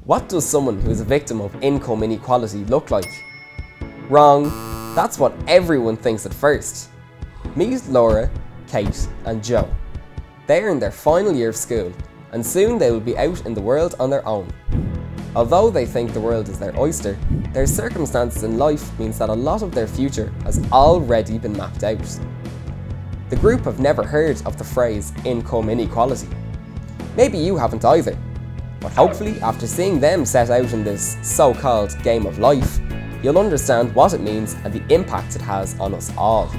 What does someone who is a victim of income inequality look like? Wrong. That's what everyone thinks at first. Meet Laura, Kate and Joe. They are in their final year of school and soon they will be out in the world on their own. Although they think the world is their oyster, their circumstances in life means that a lot of their future has already been mapped out. The group have never heard of the phrase income inequality. Maybe you haven't either, but hopefully after seeing them set out in this so-called game of life, you'll understand what it means and the impact it has on us all.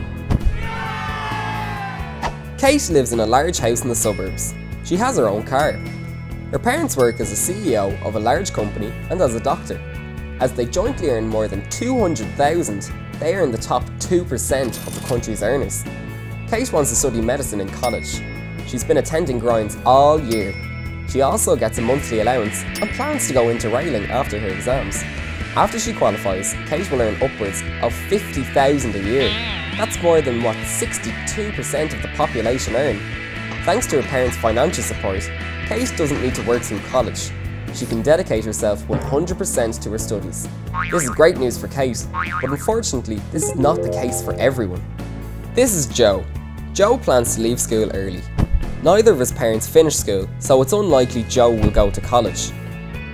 Kate lives in a large house in the suburbs. She has her own car. Her parents work as a CEO of a large company and as a doctor. As they jointly earn more than $200,000, they are in the top 2% of the country's earners. Kate wants to study medicine in college. She's been attending grinds all year. She also gets a monthly allowance and plans to go into railing after her exams. After she qualifies, Kate will earn upwards of $50,000 a year. That's more than what 62% of the population earn. Thanks to her parents' financial support, Kate doesn't need to work through college. She can dedicate herself 100% to her studies. This is great news for Kate, but unfortunately, this is not the case for everyone. This is Joe. Joe plans to leave school early. Neither of his parents finished school, so it's unlikely Joe will go to college.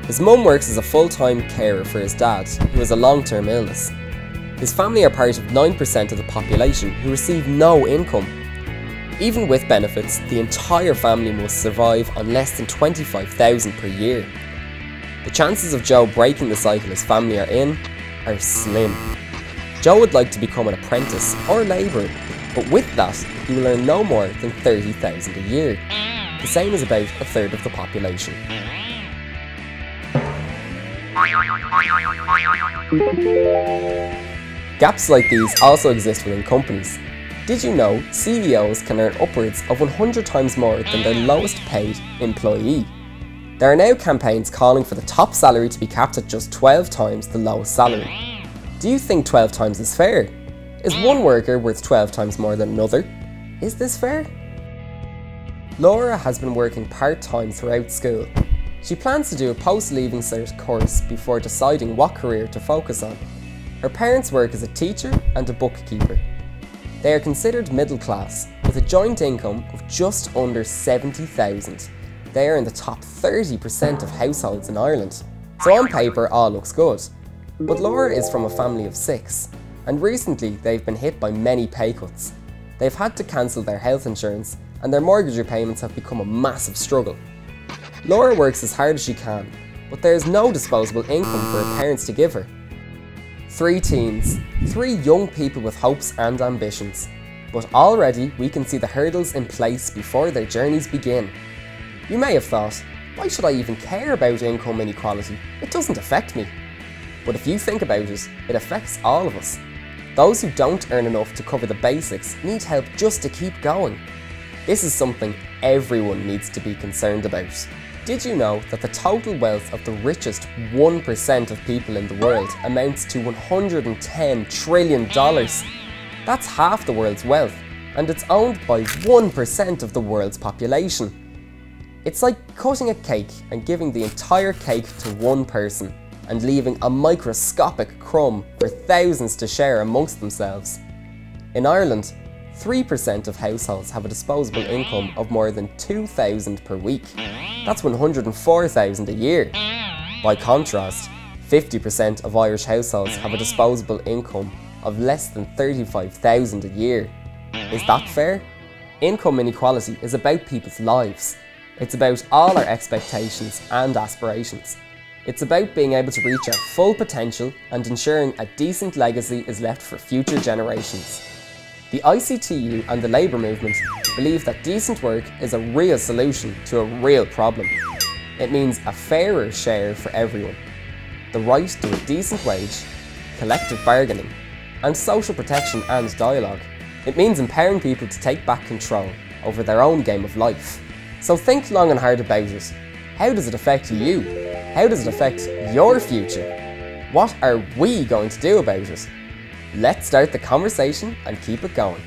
His mum works as a full-time carer for his dad, who has a long-term illness. His family are part of 9% of the population who receive no income. Even with benefits, the entire family must survive on less than $25,000 per year. The chances of Joe breaking the cycle his family are in are slim. Joe would like to become an apprentice or labourer, but with that, he will earn no more than $30,000 a year. The same as about a third of the population. Gaps like these also exist within companies. Did you know CEOs can earn upwards of 100 times more than their lowest paid employee? There are now campaigns calling for the top salary to be capped at just 12 times the lowest salary. Do you think 12 times is fair? Is one worker worth 12 times more than another? Is this fair? Laura has been working part-time throughout school. She plans to do a post-leaving cert course before deciding what career to focus on. Her parents work as a teacher and a bookkeeper. They are considered middle class, with a joint income of just under $70,000. They are in the top 30% of households in Ireland. So on paper, all looks good. But Laura is from a family of 6, and recently they've been hit by many pay cuts. They've had to cancel their health insurance, and their mortgage repayments have become a massive struggle. Laura works as hard as she can, but there is no disposable income for her parents to give her. 3 teens, 3 young people with hopes and ambitions. But already we can see the hurdles in place before their journeys begin. You may have thought, why should I even care about income inequality? It doesn't affect me. But if you think about it, it affects all of us. Those who don't earn enough to cover the basics need help just to keep going. This is something everyone needs to be concerned about. Did you know that the total wealth of the richest 1% of people in the world amounts to $110 trillion? That's half the world's wealth, and it's owned by 1% of the world's population. It's like cutting a cake and giving the entire cake to one person, and leaving a microscopic crumb for thousands to share amongst themselves. In Ireland, 3% of households have a disposable income of more than $2,000 per week. That's $104,000 a year. By contrast, 50% of Irish households have a disposable income of less than $35,000 a year. Is that fair? Income inequality is about people's lives. It's about all our expectations and aspirations. It's about being able to reach our full potential and ensuring a decent legacy is left for future generations. The ICTU and the labour movement believe that decent work is a real solution to a real problem. It means a fairer share for everyone, the right to a decent wage, collective bargaining, and social protection and dialogue. It means empowering people to take back control over their own game of life. So think long and hard about it. How does it affect you? How does it affect your future? What are we going to do about it? Let's start the conversation and keep it going.